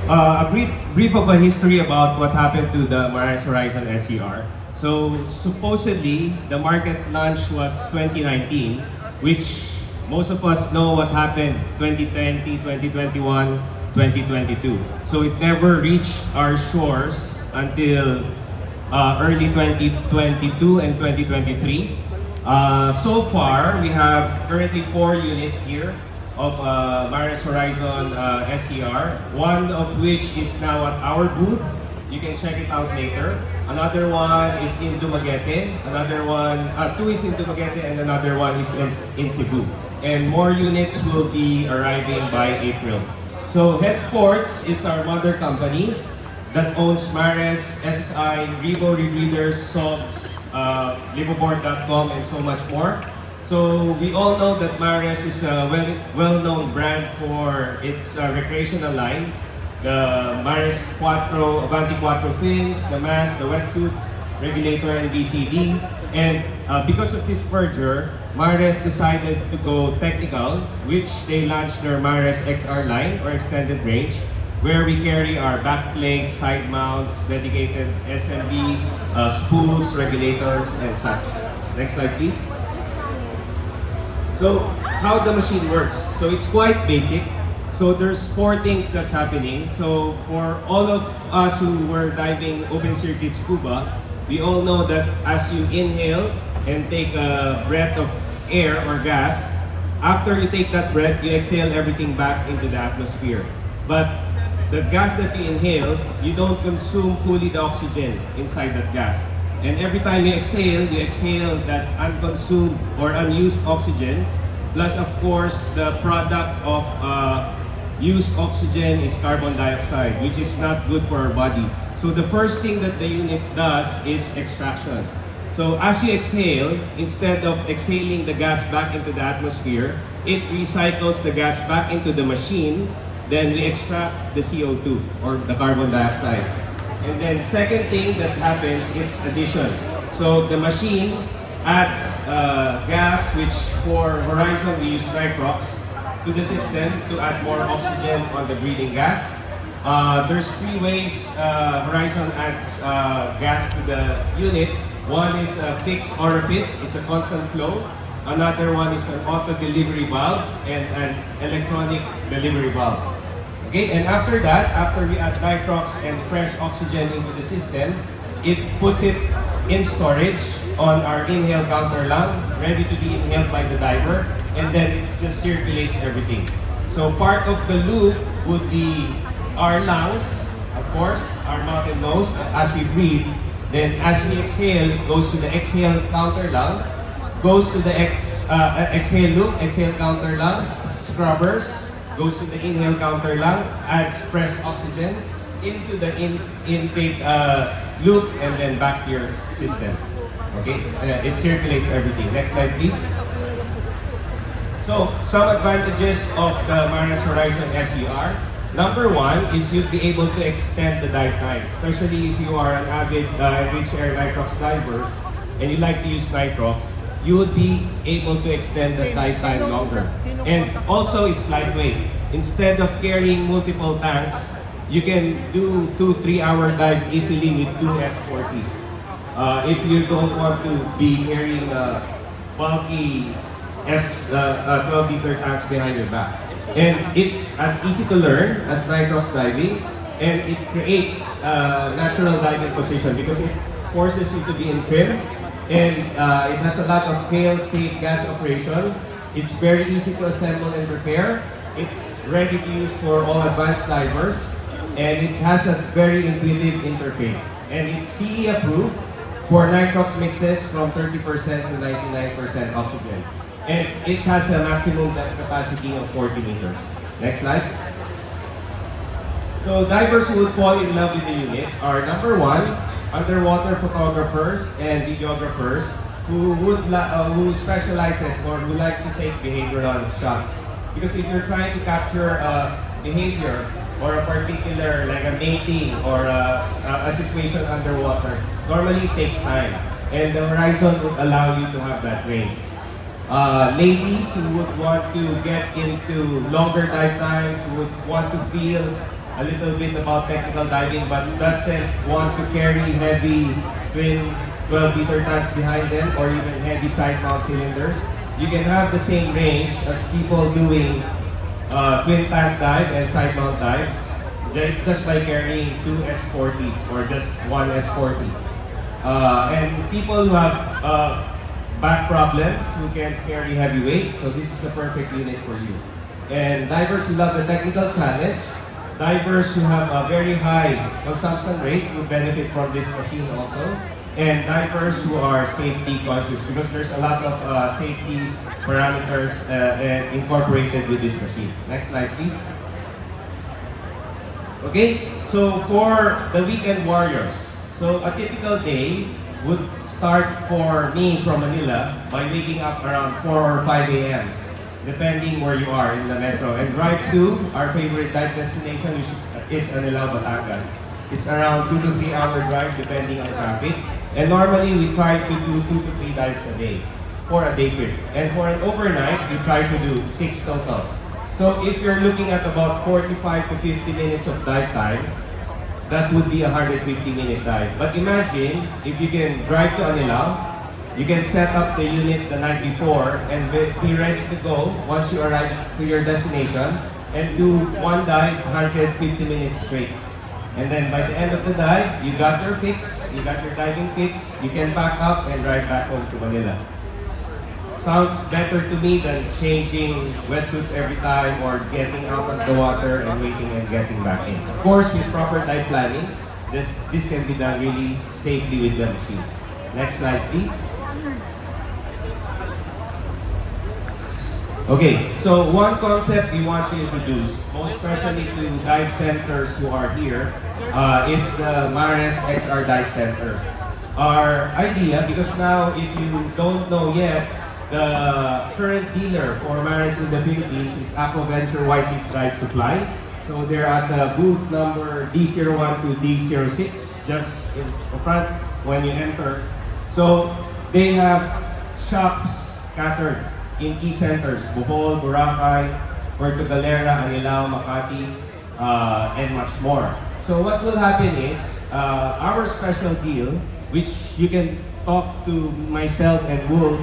a brief of a history about what happened to the Maris Horizon SCR. So supposedly, the market launch was 2019, which most of us know what happened 2020, 2021, 2022. So it never reached our shores until early 2022 and 2023. So far, we have currently 4 units here of Maris Horizon SCR, one of which is now at our booth. You can check it out later. Another one is in Dumaguete, another one, 2 is in Dumaguete, and another one is in Cebu. And more units will be arriving by April. So Head Sports is our mother company that owns Maris, SSI, Revo Rebreeders, Sobs, Livoboard.com, and so much more. So we all know that Maris is a well-known brand for its recreational line. The Maris Quattro, Avanti Quattro fins, the mask, the wetsuit, regulator, and BCD. And because of this merger, Maris decided to go technical, which they launched their Maris XR line, or extended range, where we carry our backplates, side mounts, dedicated SMB, spools, regulators, and such. Next slide, please. So, how the machine works. So, it's quite basic. So, there's 4 things that's happening. So, for all of us who were diving open circuit scuba, we all know that as you inhale and take a breath of air or gas, after you take that breath, you exhale everything back into the atmosphere. But the gas that you inhale, you don't consume fully the oxygen inside that gas. And every time you exhale that unconsumed or unused oxygen, plus of course the product of used oxygen is carbon dioxide, which is not good for our body. So the first thing that the unit does is extraction. So as you exhale, instead of exhaling the gas back into the atmosphere, it recycles the gas back into the machine. Then we extract the CO2 or the carbon dioxide. And then second thing that happens is addition. So the machine adds gas, which for Horizon we use nitrox, to the system to add more oxygen on the breathing gas. There's 3 ways Horizon adds gas to the unit. One is a fixed orifice, it's a constant flow. Another one is an auto delivery valve and an electronic delivery valve. Okay, and after that, after we add nitrox and fresh oxygen into the system, it puts it in storage on our inhale counter lung, ready to be inhaled by the diver, and then it just circulates everything. So part of the loop would be our lungs, of course, our mouth and nose, as we breathe. Then as we exhale, it goes to the exhale counter lung, goes to the exhale loop, exhale counter lung, scrubbers, goes to the inhale counter lung, adds fresh oxygen into the intake loop, and then back to your system. Okay, it circulates everything. Next slide, please. So, some advantages of the Maris Horizon SCR. Number 1 is you'd be able to extend the dive time, especially if you are an avid rich air nitrox divers and you like to use nitrox. You would be able to extend the dive time longer. And also, it's lightweight. Instead of carrying multiple tanks, you can do 2-3 hour dives easily with 2 S40s. If you don't want to be carrying bulky 12-liter tanks behind your back. And it's as easy to learn as nitrox diving, and it creates a natural diving position because it forces you to be in trim. And it has a lot of fail-safe gas operation. It's very easy to assemble and repair. It's ready to use for all advanced divers. And it has a very intuitive interface. And it's CE approved for nitrox mixes from 30% to 99% oxygen. And it has a maximum capacity of 40 meters. Next slide. So divers who would fall in love with the unit are number 1, underwater photographers and videographers who specializes or who likes to take behavioral shots. Because if you're trying to capture a behavior or a particular, like a mating or a situation underwater, normally it takes time. And the Horizon would allow you to have that range. Ladies who would want to get into longer dive times, who would want to feel a little bit about technical diving but doesn't want to carry heavy twin 12-liter tanks behind them or even heavy side mount cylinders, you can have the same range as people doing twin tank dive and side mount dives just by carrying two S40s or just one S40. And people who have back problems who can carry heavy weight, so this is the perfect unit for you. And divers who love the technical challenge, divers who have a very high consumption rate will benefit from this machine also, and divers who are safety conscious because there's a lot of safety parameters incorporated with this machine. Next slide, please. Okay, so for the weekend warriors, so a typical day would start for me from Manila by waking up around 4 or 5 a.m. depending where you are in the metro, and drive to our favorite dive destination, which is Anilao, Batangas. It's around 2 to 3 hour drive depending on traffic, and normally we try to do 2 to 3 dives a day for a day trip, and for an overnight we try to do 6 total. So if you're looking at about 45 to 50 minutes of dive time, that would be a 150-minute dive. But imagine if you can drive to Anilao, you can set up the unit the night before and be ready to go once you arrive to your destination and do one dive 150 minutes straight. And then by the end of the dive, you got your fix, you got your diving fix, you can pack up and drive back home to Manila. Sounds better to me than changing wetsuits every time or getting out of the water and waiting and getting back in. Of course, with proper dive planning, this can be done really safely with the machine. Next slide, please. Okay, so one concept we want to introduce, most especially to dive centers who are here, is the Mares XR dive centers. Our idea, because now if you don't know yet, the current dealer for Mares in the Philippines is Aquaventure White Heat Dive Supply. So they're at the booth number D01 to D06, just in front when you enter. So they have shops scattered in key centers, Bohol, Boracay, Puerto Galera, Anilao, Makati, and much more. So what will happen is, our special deal, which you can talk to myself and Wolf,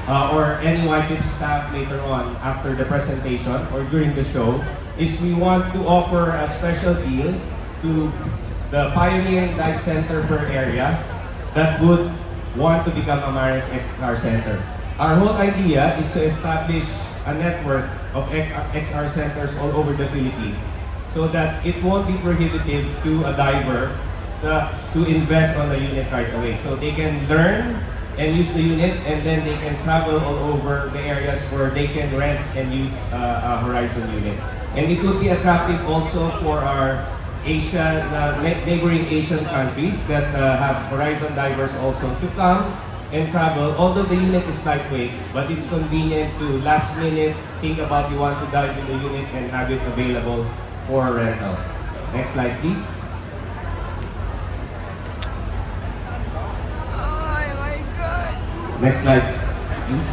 or any YTIP staff later on after the presentation or during the show, is we want to offer a special deal to the pioneering dive center per area that would want to become a Mares XR center. Our whole idea is to establish a network of XR centers all over the Philippines so that it won't be prohibitive to a diver to invest on the unit right away. So they can learn and use the unit, and then they can travel all over the areas where they can rent and use a Horizon unit. And it would be attractive also for our neighboring Asian countries that have Horizon divers also to come and travel. Although the unit is lightweight, but it's convenient to last minute think about you want to dive in the unit and have it available for rental. Next slide, please. Next slide, please.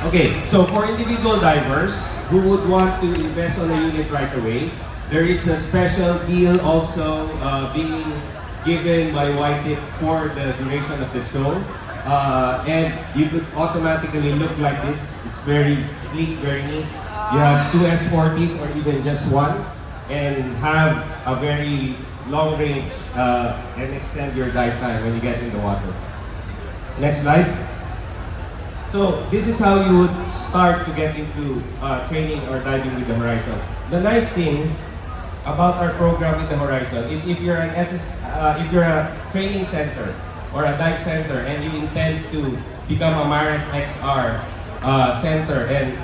Okay, so for individual divers who would want to invest on a unit right away, there is a special deal also being given by YTIP for the duration of the show. And you could automatically look like this. It's very sleek, very neat. You have two S40s or even just one, and have a very long range and extend your dive time when you get in the water. Next slide. So this is how you would start to get into training or diving with the Horizon. The nice thing about our program with the Horizon is if you're if you're a training center or a dive center and you intend to become a Mares XR center and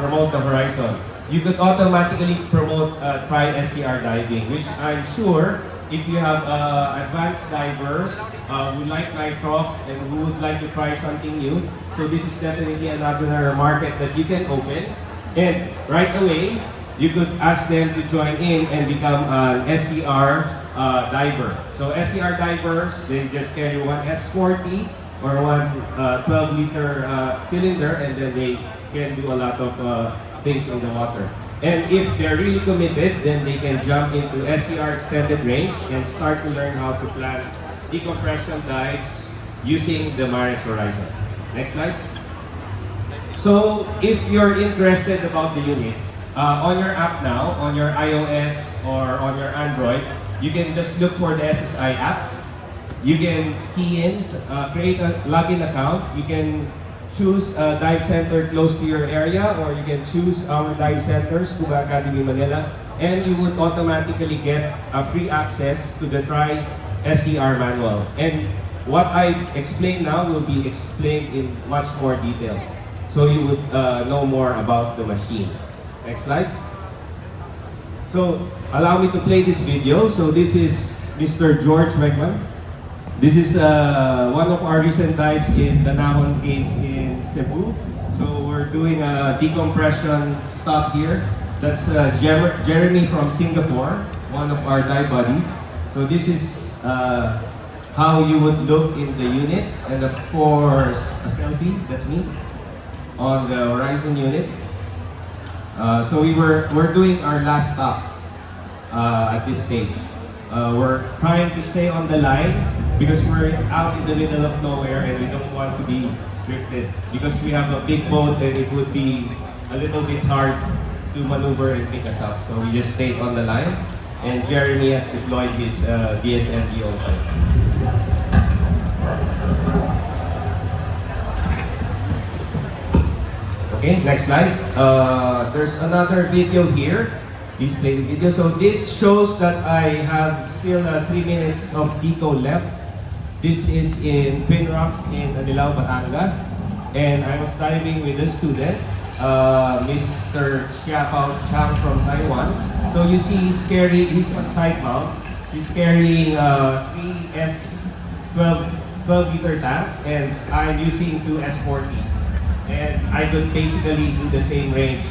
promote the Horizon, you could automatically promote try SCR diving, which I'm sure if you have advanced divers who like nitrox and who would like to try something new, so this is definitely another market that you can open. And right away, you could ask them to join in and become an SCR diver. So SCR divers, they just carry one S40 or one 12-liter cylinder, and then they can do a lot of things in the water. And if they're really committed, then they can jump into SCR extended range and start to learn how to plan decompression dives using the Mares Horizon. Next slide. So if you're interested about the unit, on your app now, on your iOS or on your Android, you can just look for the SSI app. You can key in, create a login account. You can choose a dive center close to your area, or you can choose our dive center, Scuba Academy Manila, and you would automatically get a free access to the Try SCR manual. And what I explain now will be explained in much more detail, so you would know more about the machine. Next slide. So allow me to play this video. So this is Mr. George Wegman. This is one of our recent dives in the Nahon Caves in Cebu. So we're doing a decompression stop here. That's Jeremy from Singapore, one of our dive buddies. So this is how you would look in the unit, and of course a selfie, that's me, on the Horizon unit. So we're doing our last stop at this stage. We're trying to stay on the line because we're out in the middle of nowhere and we don't want to be drifted, because we have a big boat and it would be a little bit hard to maneuver and pick us up. So we just stayed on the line, and Jeremy has deployed his DSLV also. Okay, next slide. There's another video here. Please play the video. So this shows that I have still 3 minutes of deco left. This is in Twin Rocks in Adilao, Batangas. And I was diving with a student, Mr. Xiaopao Chang from Taiwan. So you see he's on side mount. He's carrying 3 12 liter tanks, and I'm using 2 S40s. And I could basically do the same range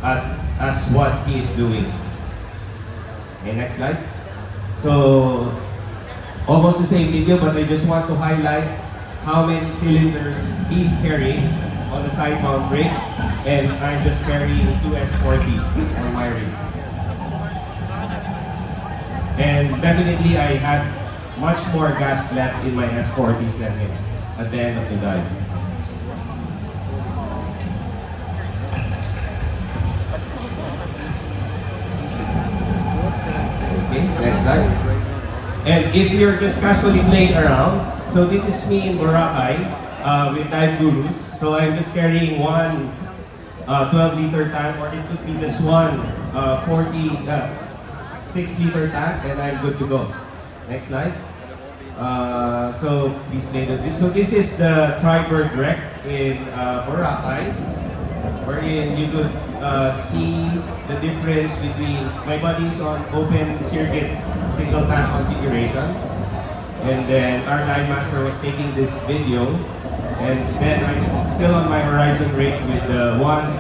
as what he is doing. Okay, next slide. So, almost the same video, but I just want to highlight how many cylinders he's carrying on the side mount rig, and I'm just carrying 2 S40s on my rig. And definitely I had much more gas left in my S40s than him at the end of the dive. Next slide. And if you're just casually playing around, so this is me in Boracay with Dive Gurus. So I'm just carrying one 12-liter tank, or it could be just one 6-liter tank, and I'm good to go. Next slide. So please play the video. So this is the Tribird wreck in Boracay, wherein you could see the difference between my buddies on open circuit single tank configuration, and then our line master was taking this video, and then I'm still on my Horizon rig with the one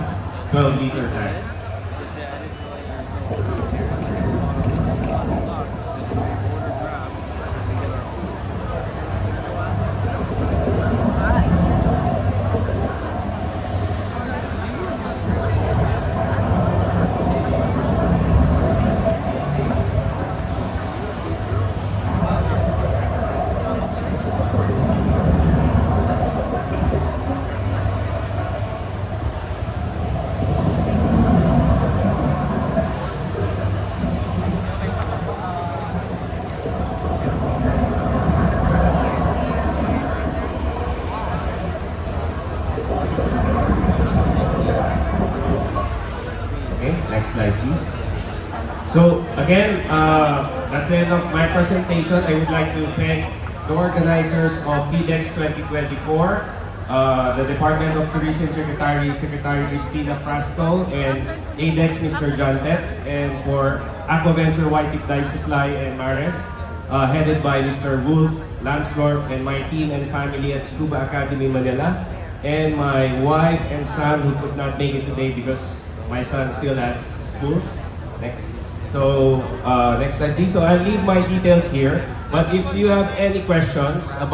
12-liter tank. Next slide, please. So again, that's the end of my presentation. I would like to thank the organizers of FIDEX 2024, the Department of Tourism Secretary Christina Frasco, and ADEX Mr. John Tett, and for Aquaventure White Tip Dive Supply and Mares, headed by Mr. Wolf Lansdorf, and my team and family at Scuba Academy Manila, and my wife and son who could not make it today because my son still has school. Next. So, next slide please. So I'll leave my details here. But if you have any questions about